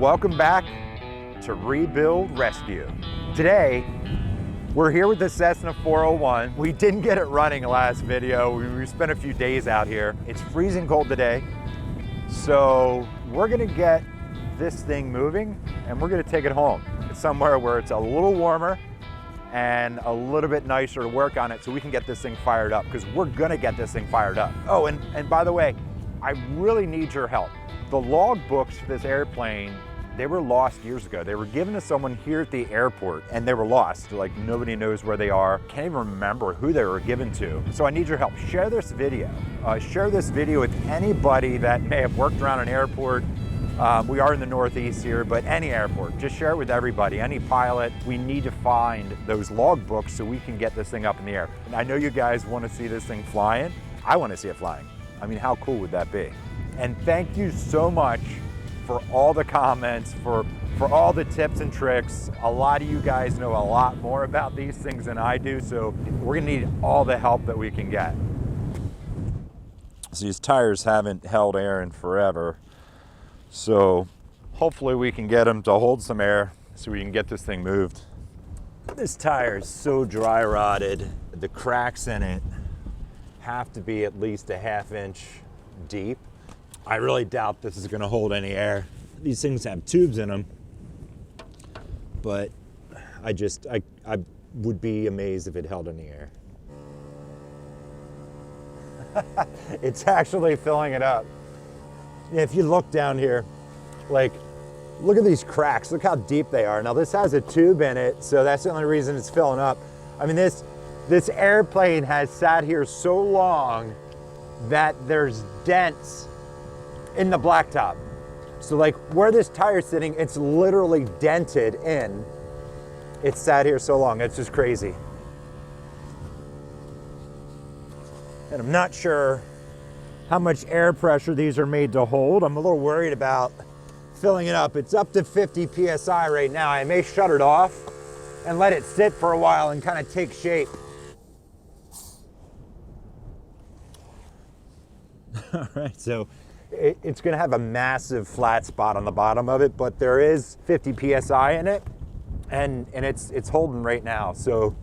Welcome back to Rebuild Rescue. Today, we're here with the Cessna 401. We didn't get it running last video. We spent a few days out here. It's freezing cold today. So we're gonna get this thing moving and we're gonna take it home. It's somewhere where it's a little warmer and a little bit nicer to work on it so we can get this thing fired up, because we're gonna get this thing fired up. Oh, and by the way, I really need your help. The log books for this airplane, they were lost years ago. They were given to someone here at the airport and they were lost. Like, nobody knows where they are. Can't even remember who they were given to. So I need your help. Share this video. Share this video with anybody that may have worked around an airport. We are in the Northeast here, but any airport. Just share it with everybody, any pilot. We need to find those log books so we can get this thing up in the air. And I know you guys want to see this thing flying. I want to see it flying. I mean, how cool would that be? And thank you so much for all the comments, for all the tips and tricks. A lot of you guys know a lot more about these things than I do, so we're gonna need all the help that we can get. So these tires haven't held air in forever, so hopefully we can get them to hold some air so we can get this thing moved. This tire is so dry rotted. The cracks in it have to be at least a ½ inch deep. I really doubt this is gonna hold any air. These things have tubes in them, but I would be amazed if it held any air. It's actually filling it up. Yeah, if you look down here, like, look at these cracks, look how deep they are. Now this has a tube in it, so that's the only reason it's filling up. I mean, this airplane has sat here so long that there's dents in the blacktop. So like where this tire's sitting, it's literally dented in. It's sat here so long, it's just crazy. And I'm not sure how much air pressure these are made to hold. I'm a little worried about filling it up. It's up to 50 PSI right now. I may shut it off and let it sit for a while and kind of take shape. All right, so it's gonna have a massive flat spot on the bottom of it, but there is 50 PSI in it, and it's holding right now. So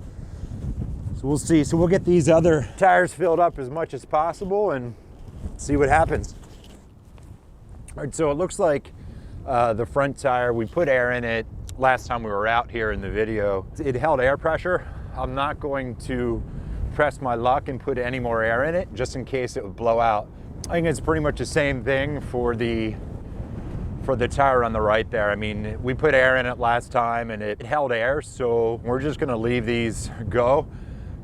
we'll see. So we'll get these other tires filled up as much as possible and see what happens. All right, so it looks like the front tire, we put air in it last time we were out here in the video. It held air pressure. I'm not going to press my luck and put any more air in it just in case it would blow out. I think it's pretty much the same thing for the tire on the right there. I mean, we put air in it last time and it held air, so we're just gonna leave these go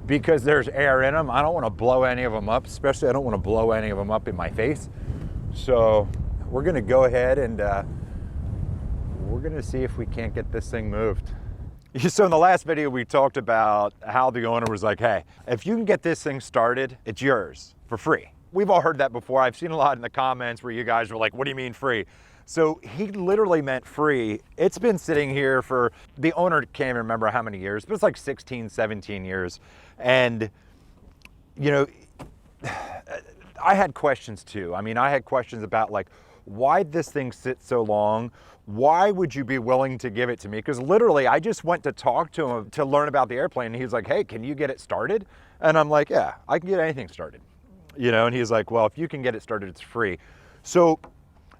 because there's air in them. I don't wanna blow any of them up, especially I don't wanna blow any of them up in my face. So we're gonna go ahead and we're gonna see if we can't get this thing moved. So in the last video, we talked about how the owner was like, hey, if you can get this thing started, it's yours for free. We've all heard that before. I've seen a lot in the comments where you guys were like, what do you mean free? So he literally meant free. It's been sitting here for, the owner can't even remember how many years, but it's like 16, 17 years. And, you know, I had questions too. I mean, I had questions about like, why'd this thing sit so long? Why would you be willing to give it to me? Because literally, I just went to talk to him to learn about the airplane. And he was like, hey, can you get it started? And I'm like, yeah, I can get anything started. You know, and he's like, well, if you can get it started, it's free. So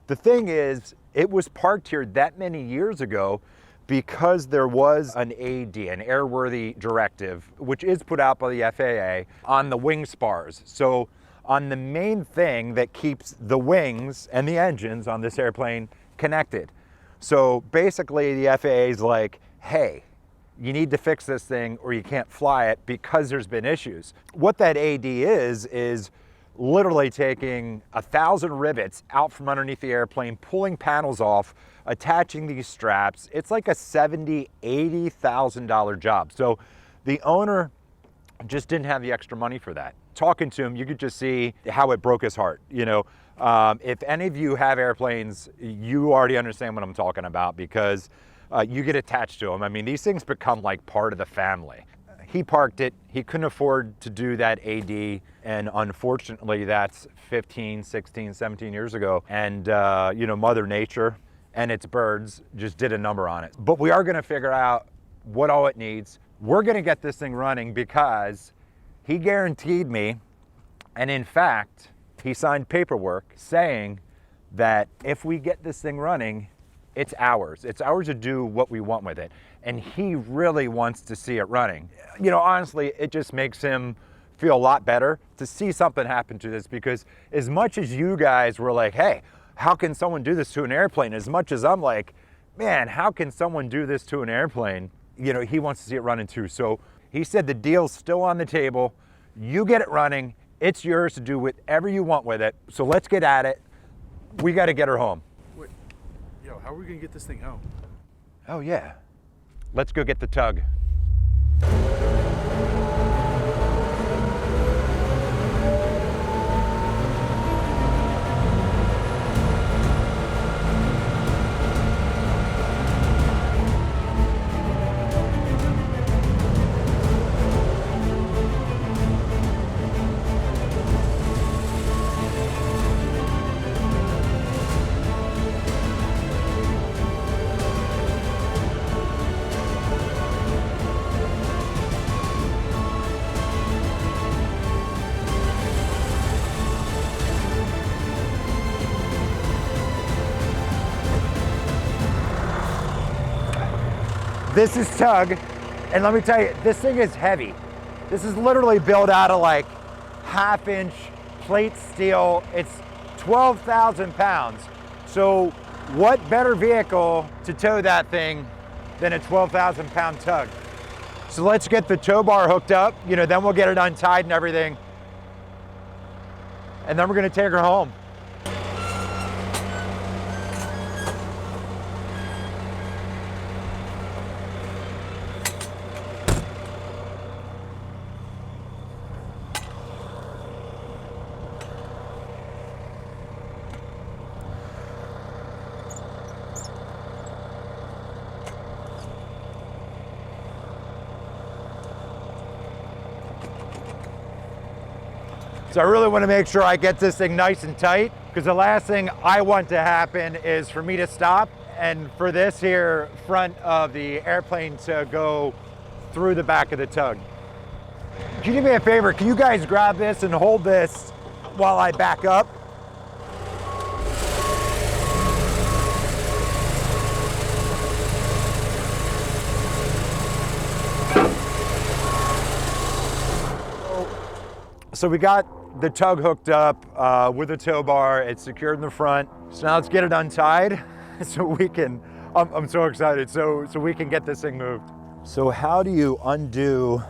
the thing is, it was parked here that many years ago because there was an AD, an airworthy directive, which is put out by the FAA on the wing spars. So on the main thing that keeps the wings and the engines on this airplane connected. So basically the FAA is like, hey, you need to fix this thing or you can't fly it because there's been issues. What that AD is literally taking 1,000 rivets out from underneath the airplane, pulling panels off, attaching these straps. It's like a $70,000, $80,000 job. So the owner just didn't have the extra money for that. Talking to him, you could just see how it broke his heart. You know, if any of you have airplanes, you already understand what I'm talking about because you get attached to them. I mean, these things become like part of the family. He parked it, he couldn't afford to do that AD, and unfortunately that's 15, 16, 17 years ago. And you know, Mother Nature and its birds just did a number on it. But we are gonna figure out what all it needs. We're gonna get this thing running because he guaranteed me, and in fact, he signed paperwork saying that if we get this thing running, it's ours. It's ours to do what we want with it. And he really wants to see it running. You know, honestly, it just makes him feel a lot better to see something happen to this, because as much as you guys were like, hey, how can someone do this to an airplane? As much as I'm like, man, how can someone do this to an airplane? You know, he wants to see it running too. So he said the deal's still on the table. You get it running. It's yours to do whatever you want with it. So let's get at it. We got to get her home. Wait, yo, how are we gonna get this thing home? Oh yeah. Let's go get the Tug. This is Tug, and let me tell you, this thing is heavy. This is literally built out of like 1/2-inch plate steel. It's 12,000 pounds. So what better vehicle to tow that thing than a 12,000 pound Tug? So let's get the tow bar hooked up, you know, then we'll get it untied and everything. And then we're gonna take her home. So I really want to make sure I get this thing nice and tight, because the last thing I want to happen is for me to stop and for this here front of the airplane to go through the back of the Tug. Can you do me a favor? Can you guys grab this and hold this while I back up? So we got the Tug hooked up with a tow bar. It's secured in the front. So now let's get it untied so we can, I'm so excited, so we can get this thing moved. So how do you undo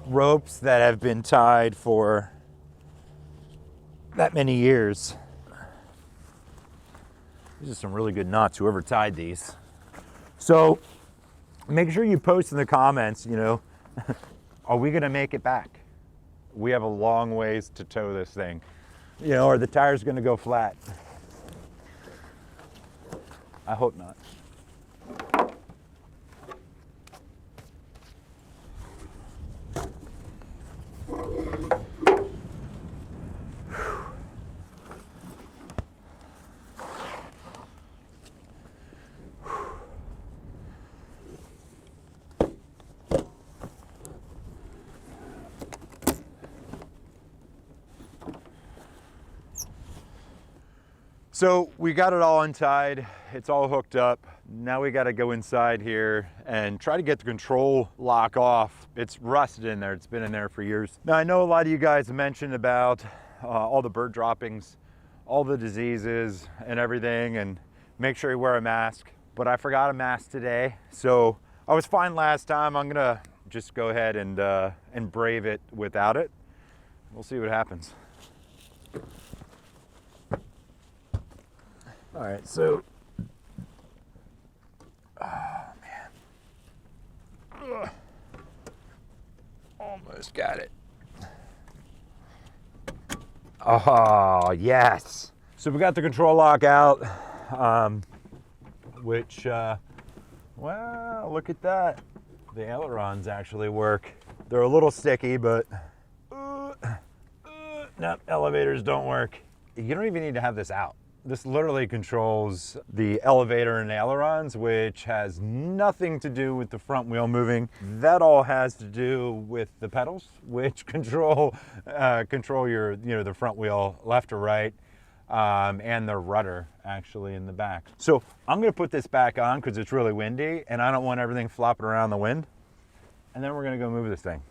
ropes that have been tied for that many years? These are some really good knots, whoever tied these. So make sure you post in the comments, you know, are we gonna make it back? We have a long ways to tow this thing. You know, are the tires gonna go flat? I hope not. So we got it all untied, it's all hooked up. Now we gotta go inside here and try to get the control lock off. It's rusted in there, it's been in there for years. Now I know a lot of you guys mentioned about all the bird droppings, all the diseases and everything, and make sure you wear a mask. But I forgot a mask today, so I was fine last time. I'm gonna just go ahead and brave it without it. We'll see what happens. All right, so, oh man, ugh. Almost got it. Oh, yes. So we got the control lock out, which, well, look at that. The ailerons actually work. They're a little sticky, but, no, elevators don't work. You don't even need to have this out. This literally controls the elevator and ailerons, which has nothing to do with the front wheel moving. That all has to do with the pedals, which control your, the front wheel left or right, and the rudder actually in the back. So I'm gonna put this back on because it's really windy and I don't want everything flopping around in the wind. And then we're gonna go move this thing.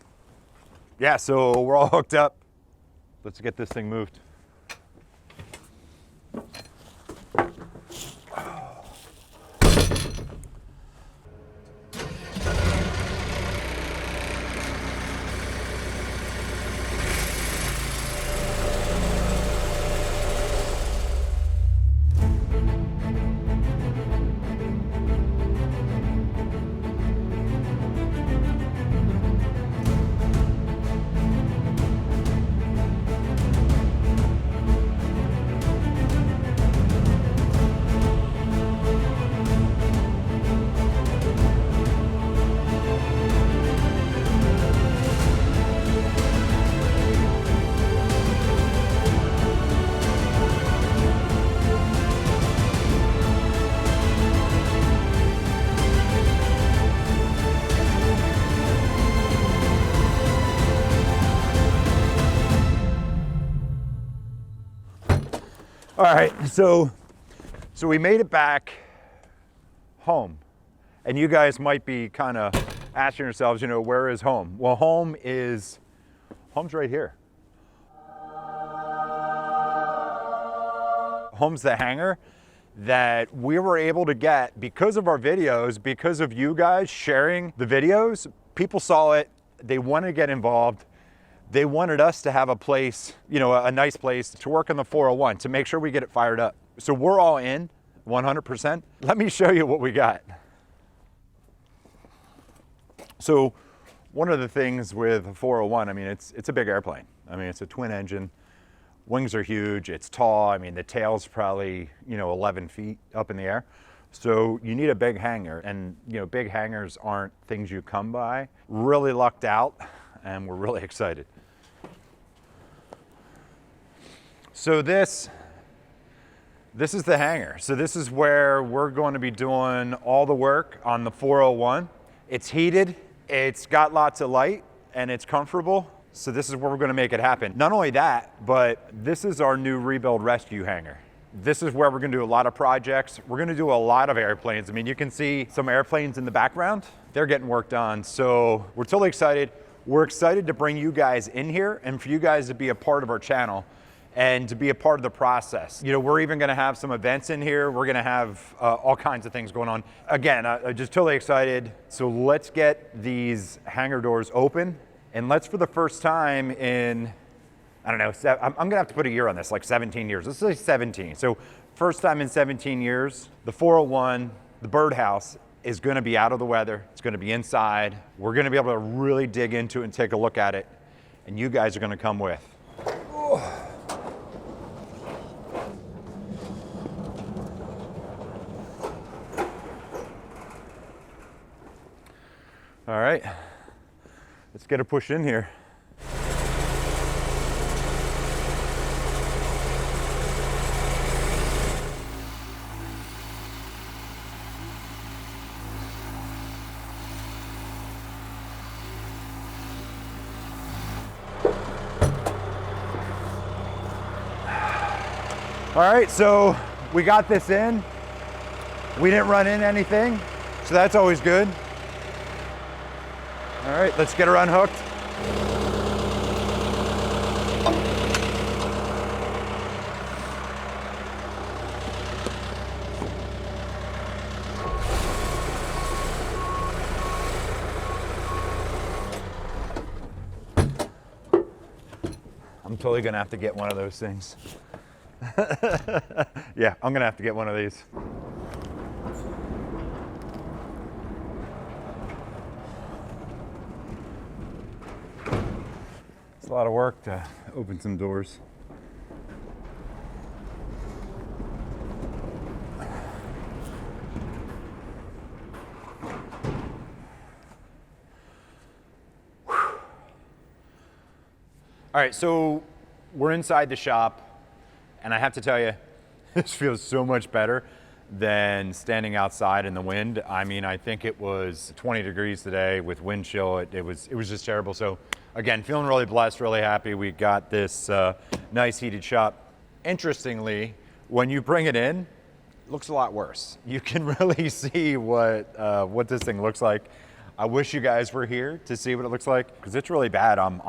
Yeah, so we're all hooked up. Let's get this thing moved. All right, so we made it back home, and you guys might be kind of asking yourselves, where is home? Well, home's right here. Home's the hangar that we were able to get because of our videos, because of you guys sharing the videos. People saw it, they wanted to get involved. They wanted us to have a place, a nice place to work on the 401 to make sure we get it fired up. So we're all in 100%. Let me show you what we got. So one of the things with a 401, it's a big airplane. It's a twin engine. Wings are huge, it's tall. The tail's probably, 11 feet up in the air. So you need a big hangar, and big hangars aren't things you come by. Really lucked out, and we're really excited. So this is the hangar. So this is where we're going to be doing all the work on the 401. It's heated, it's got lots of light, and it's comfortable. So this is where we're going to make it happen. Not only that, but this is our new rebuild rescue hangar. This is where we're going to do a lot of projects. We're going to do a lot of airplanes. You can see some airplanes in the background. They're getting worked on. So we're totally excited. We're excited to bring you guys in here and for you guys to be a part of our channel and to be a part of the process. We're even going to have some events in here. We're going to have all kinds of things going on. Again, I'm just totally excited. So let's get these hangar doors open, and let's, for the first time in, I don't know, I'm going to have to put a year on this, like 17 years. Let's say 17. So first time in 17 years, the 401, the birdhouse, is going to be out of the weather. It's going to be inside. We're going to be able to really dig into it and take a look at it. And you guys are going to come with. All right, let's get a push in here. All right, so we got this in. We didn't run in anything, so that's always good. All right, let's get her unhooked. I'm totally gonna have to get one of those things. Yeah, I'm gonna have to get one of these. It's a lot of work to open some doors. All right, so we're inside the shop, and I have to tell you, This feels so much better than standing outside in the wind. I mean, I think it was 20 degrees today with wind chill. It was just terrible. So again, feeling really blessed, really happy. We got this nice heated shop. Interestingly, when you bring it in, it looks a lot worse. You can really see what this thing looks like. I wish you guys were here to see what it looks like, because it's really bad. I'm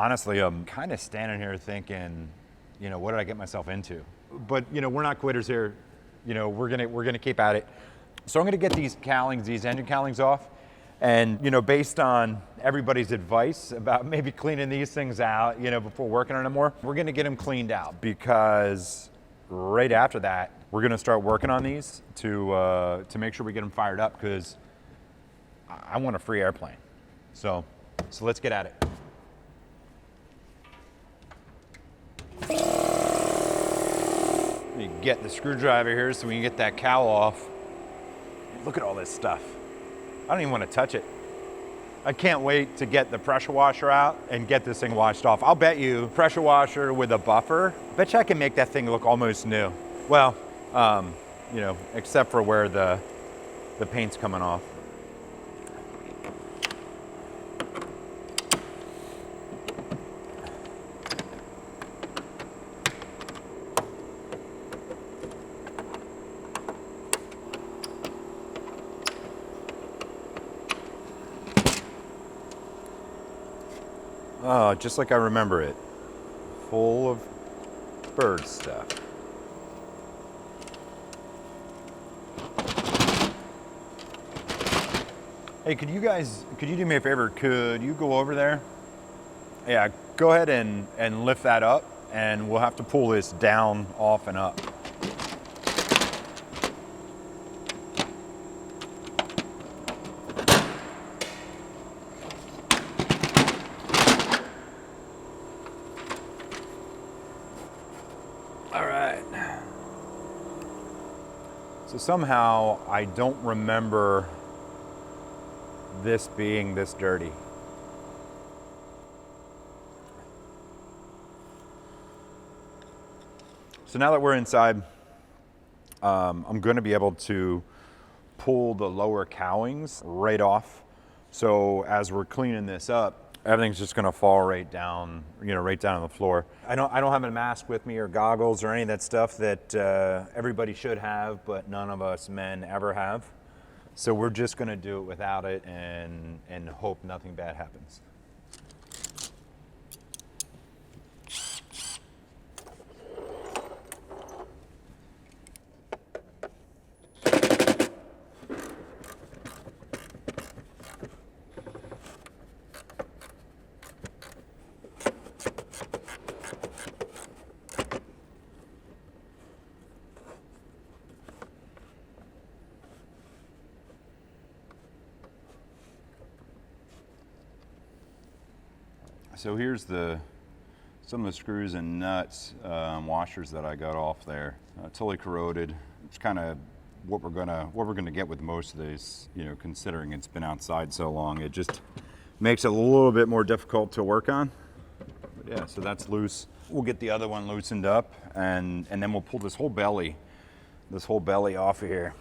kind of standing here thinking, you know, what did I get myself into? But you know, we're not quitters here. You know, we're gonna keep at it. So I'm gonna get these cowlings, these engine cowlings off, and you know, based on everybody's advice about maybe cleaning these things out, you know, before working on them more, we're gonna get them cleaned out, because right after that, we're gonna start working on these to make sure we get them fired up, because I want a free airplane. So let's get at it. You get the screwdriver here so we can get that cowl off. Look at all this stuff. I don't even want to touch it. I can't wait to get the pressure washer out and get this thing washed off. I'll bet you pressure washer with a buffer, bet you I can make that thing look almost new. Well, you know, except for where the paint's coming off. Oh, just like I remember it. Full of bird stuff. Hey, could you do me a favor? Could you go over there? Yeah, go ahead and lift that up, and we'll have to pull this down, off, and up. So somehow I don't remember this being this dirty. So now that we're inside, I'm going to be able to pull the lower cowlings right off. So as we're cleaning this up, everything's just going to fall right down, you know, right down on the floor. I don't have a mask with me or goggles or any of that stuff that everybody should have, but none of us men ever have. So we're just going to do it without it and hope nothing bad happens. So here's some of the screws and nuts, washers that I got off there. Totally corroded. It's kind of what we're gonna get with most of these, you know, considering it's been outside so long. It just makes it a little bit more difficult to work on. But yeah, so that's loose. We'll get the other one loosened up, and then we'll pull this whole belly off of here.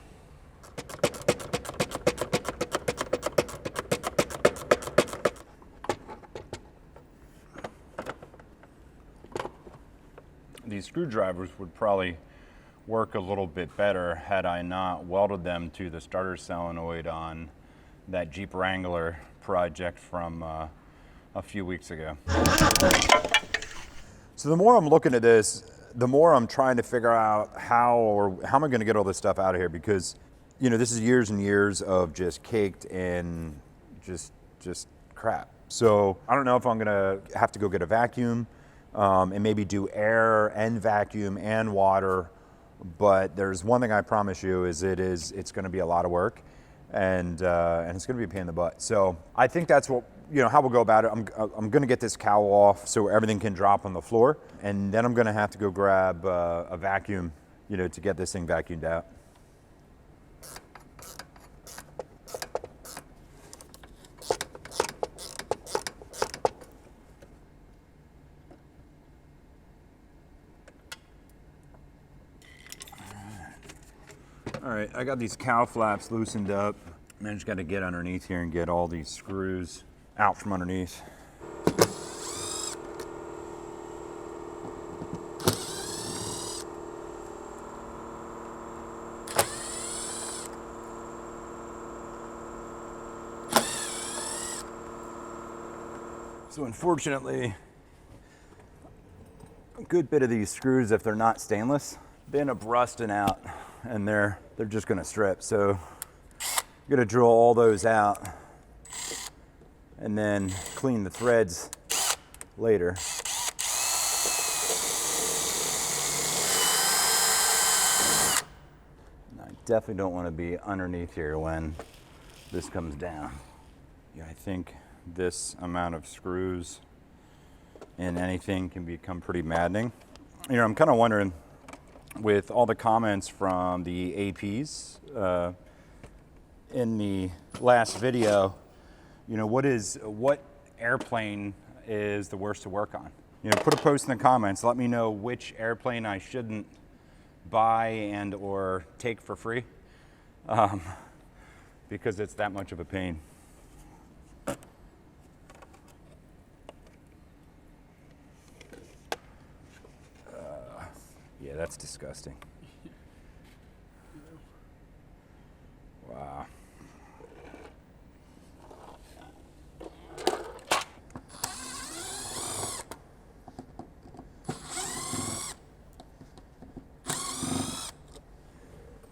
These screwdrivers would probably work a little bit better had I not welded them to the starter solenoid on that Jeep Wrangler project from a few weeks ago. So the more I'm looking at this, the more I'm trying to figure out how am I going to get all this stuff out of here, because you know, this is years and years of just caked in just crap. So I don't know if I'm going to have to go get a vacuum and maybe do air and vacuum and water. But there's one thing I promise you is it's going to be a lot of work, and it's going to be a pain in the butt. So I think that's what, you know, how we'll go about it. I'm going to get this cowl off so everything can drop on the floor, and then I'm going to have to go grab a vacuum, you know, to get this thing vacuumed out. right, I got these cowl flaps loosened up. And I just got to get underneath here and get all these screws out from underneath. So unfortunately, a good bit of these screws, if they're not stainless, they end up rusting out and they're just gonna strip. So I'm gonna drill all those out and then clean the threads later. And I definitely don't want to be underneath here when this comes down. Yeah, I think this amount of screws in anything can become pretty maddening. You know, I'm kind of wondering, with all the comments from the APs in the last video, you know, what airplane is the worst to work on? You know, put a post in the comments. Let me know which airplane I shouldn't buy and or take for free, because it's that much of a pain. Yeah, that's disgusting. Wow.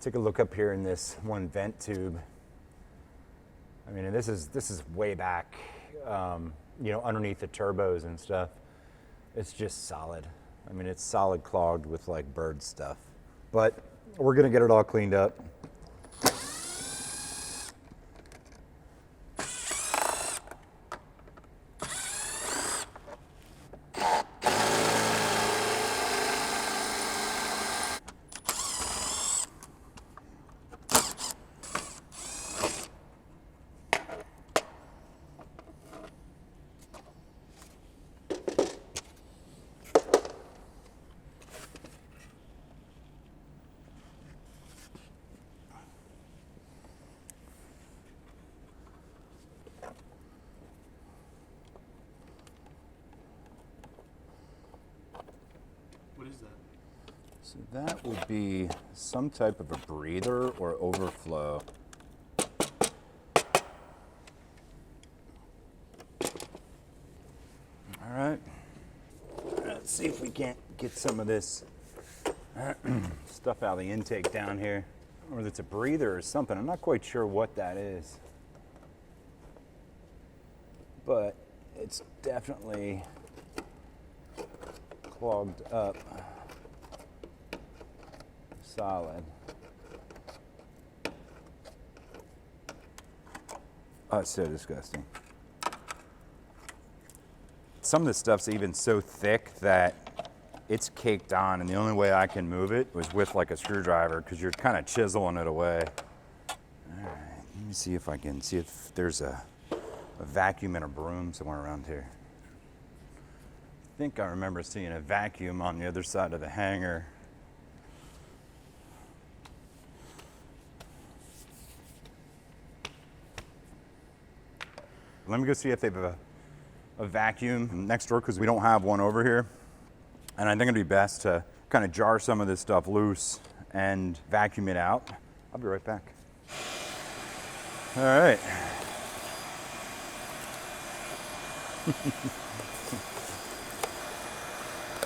Take a look up here in this one vent tube. I mean, and this is way back, you know, underneath the turbos and stuff. It's just solid. I mean, it's solid clogged with like bird stuff. But we're gonna get it all cleaned up. What is that? So that would be some type of a breather or overflow. All right, let's see if we can't get some of this stuff out of the intake down here, or it's a breather or something. I'm not quite sure what that is, but it's definitely clogged up. Solid. Oh, it's so disgusting. Some of this stuff's even so thick that it's caked on, and the only way I can move it was with like a screwdriver, because you're kind of chiseling it away. All right, let me see if I can see if there's a vacuum and a broom somewhere around here. I think I remember seeing a vacuum on the other side of the hangar. Let me go see if they have a vacuum next door, because we don't have one over here. And I think it'd be best to kind of jar some of this stuff loose and vacuum it out. I'll be right back. All right.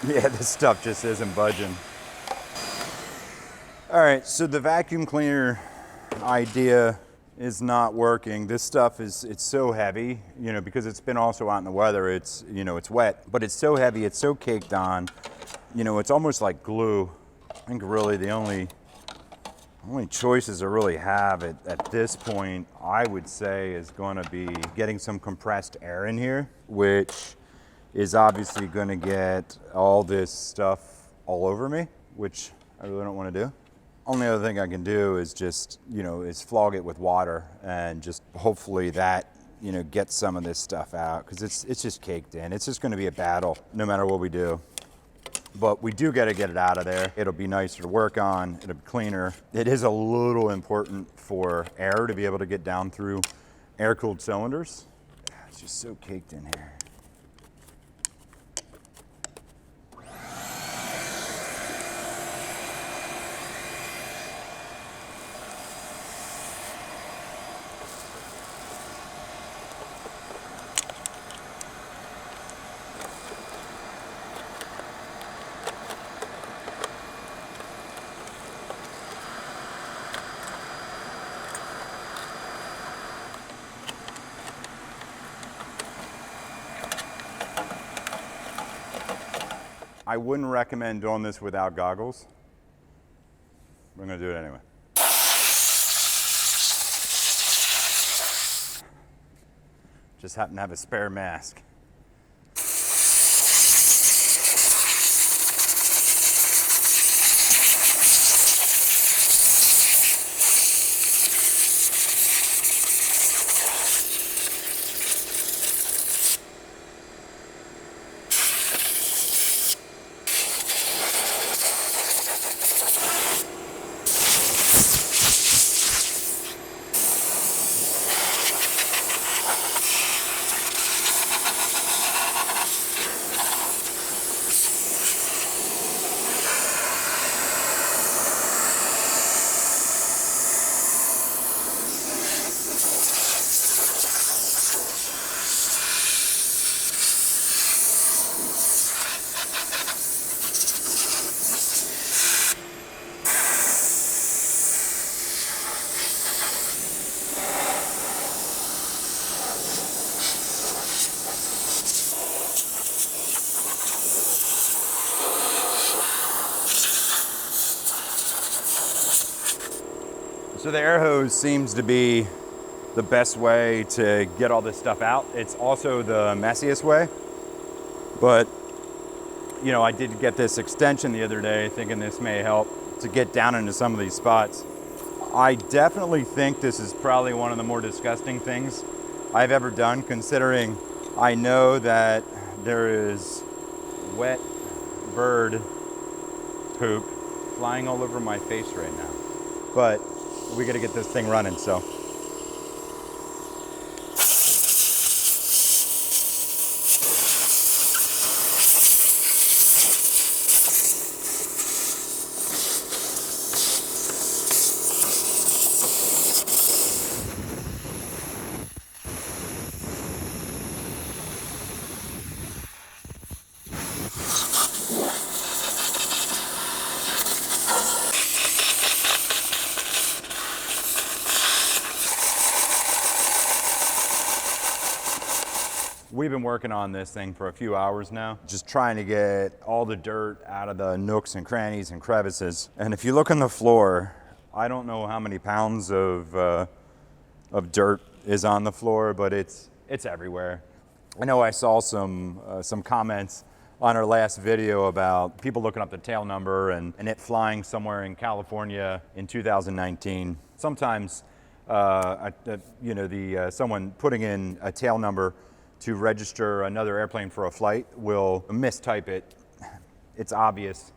Yeah, this stuff just isn't budging. All right, so the vacuum cleaner idea is not working. This stuff it's so heavy, you know, because it's been also out in the weather. It's, you know, it's wet, but it's so heavy, it's so caked on, you know, it's almost like glue. I think really the only choices I really have at this point, I would say, is going to be getting some compressed air in here, which is obviously going to get all this stuff all over me, which I really don't want to do. Only other thing I can do is just, you know, is flog it with water, and just hopefully that, you know, gets some of this stuff out, because it's just caked in. It's just going to be a battle no matter what we do. but we do got to get it out of there. It'll be nicer to work on. It'll be cleaner. It is a little important for air to be able to get down through air-cooled cylinders. It's just so caked in here. I wouldn't recommend doing this without goggles. We're gonna do it anyway. Just happen to have a spare mask. So the air hose seems to be the best way to get all this stuff out. It's also the messiest way, but you know, I did get this extension the other day thinking this may help to get down into some of these spots. I definitely think this is probably one of the more disgusting things I've ever done, considering I know that there is wet bird poop flying all over my face right now. But we gotta get this thing running, so. We've been working on this thing for a few hours now, just trying to get all the dirt out of the nooks and crannies and crevices. And if you look on the floor, I don't know how many pounds of dirt is on the floor, but it's everywhere. I know I saw some comments on our last video about people looking up the tail number and it flying somewhere in California in 2019. Sometimes, someone putting in a tail number to register another airplane for a flight will mistype it. It's obvious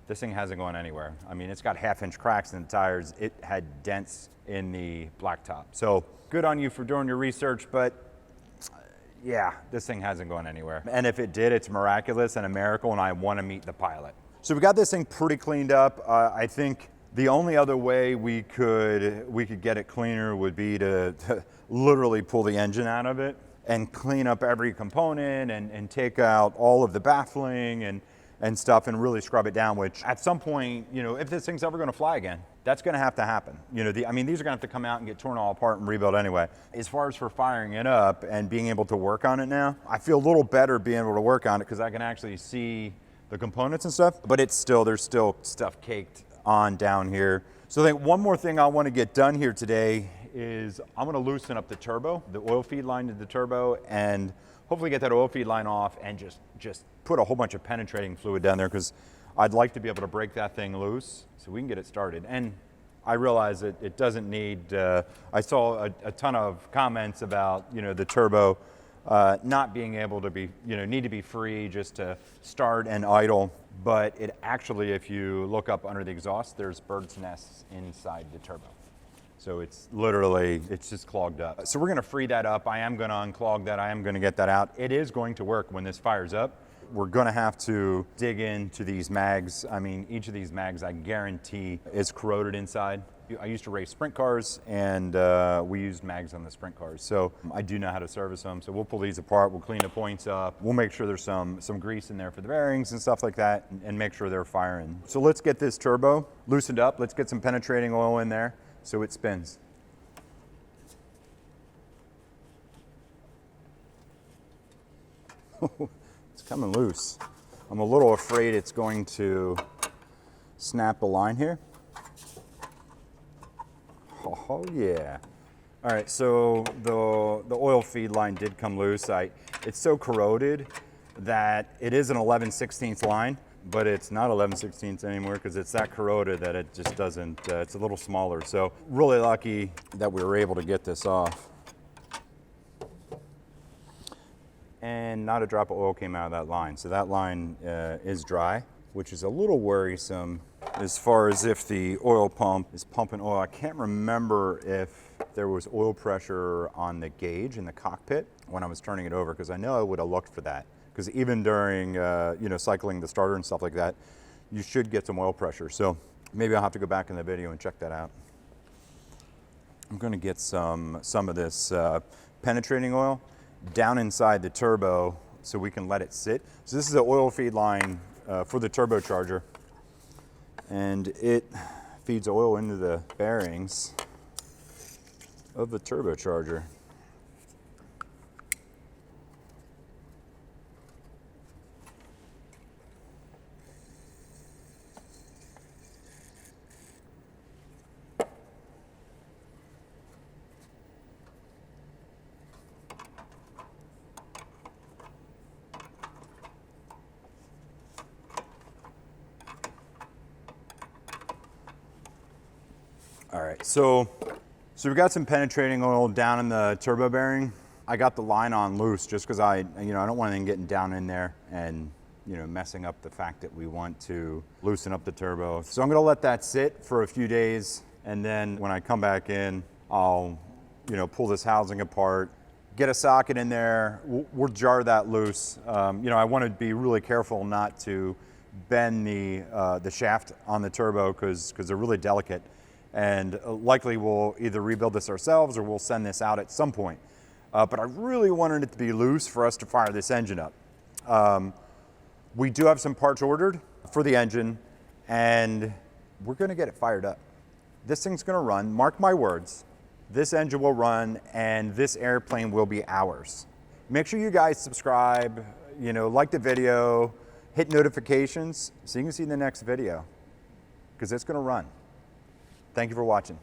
this thing hasn't gone anywhere. I mean, it's got 1/2-inch cracks in the tires. It had dents in the blacktop. So good on you for doing your research, but yeah, this thing hasn't gone anywhere. And if it did, it's miraculous and a miracle, and I want to meet the pilot. So we got this thing pretty cleaned up. I think the only other way we could get it cleaner would be to literally pull the engine out of it and clean up every component and take out all of the baffling and stuff and really scrub it down, which at some point, you know, if this thing's ever gonna fly again, that's gonna have to happen. You know, these are gonna have to come out and get torn all apart and rebuilt anyway. As far as for firing it up and being able to work on it now, I feel a little better being able to work on it because I can actually see the components and stuff, but there's still stuff caked on down here. So I think one more thing I wanna get done here today is I'm gonna loosen up the turbo, the oil feed line to the turbo, and hopefully get that oil feed line off and just put a whole bunch of penetrating fluid down there, because I'd like to be able to break that thing loose so we can get it started. And I realize that it doesn't need, I saw a ton of comments about, you know, the turbo not being able to be, you know, need to be free just to start and idle. but it actually, if you look up under the exhaust, there's birds' nests inside the turbo. So it's literally, it's just clogged up. So we're gonna free that up. I am gonna unclog that. I am gonna get that out. It is going to work when this fires up. We're gonna have to dig into these mags. I mean, each of these mags, I guarantee, is corroded inside. I used to race sprint cars, and we used mags on the sprint cars. So I do know how to service them. So we'll pull these apart, we'll clean the points up. We'll make sure there's some grease in there for the bearings and stuff like that, and make sure they're firing. So let's get this turbo loosened up. Let's get some penetrating oil in there so it spins. It's coming loose. I'm a little afraid it's going to snap a line here. Oh yeah. All right, so the oil feed line did come loose. It's so corroded that it is an 11/16 line, but it's not 11/16 anymore because it's that corroded that it just doesn't, it's a little smaller. So really lucky that we were able to get this off. And not a drop of oil came out of that line. So that line is dry, which is a little worrisome as far as if the oil pump is pumping oil. I can't remember if there was oil pressure on the gauge in the cockpit when I was turning it over, because I know I would have looked for that. Because even during cycling the starter and stuff like that, you should get some oil pressure. So maybe I'll have to go back in the video and check that out. I'm going to get some of this penetrating oil down inside the turbo so we can let it sit. So this is an oil feed line for the turbocharger, and it feeds oil into the bearings of the turbocharger. All right, so we've got some penetrating oil down in the turbo bearing. I got the line on loose just because I don't want anything getting down in there and messing up the fact that we want to loosen up the turbo. So I'm gonna let that sit for a few days, and then when I come back in, I'll pull this housing apart, get a socket in there. We'll jar that loose. I want to be really careful not to bend the shaft on the turbo because they're really delicate. And likely we'll either rebuild this ourselves or we'll send this out at some point. But I really wanted it to be loose for us to fire this engine up. We do have some parts ordered for the engine, and we're gonna get it fired up. This thing's gonna run, mark my words, this engine will run and this airplane will be ours. Make sure you guys subscribe, like the video, hit notifications so you can see the next video, because it's gonna run. Thank you for watching.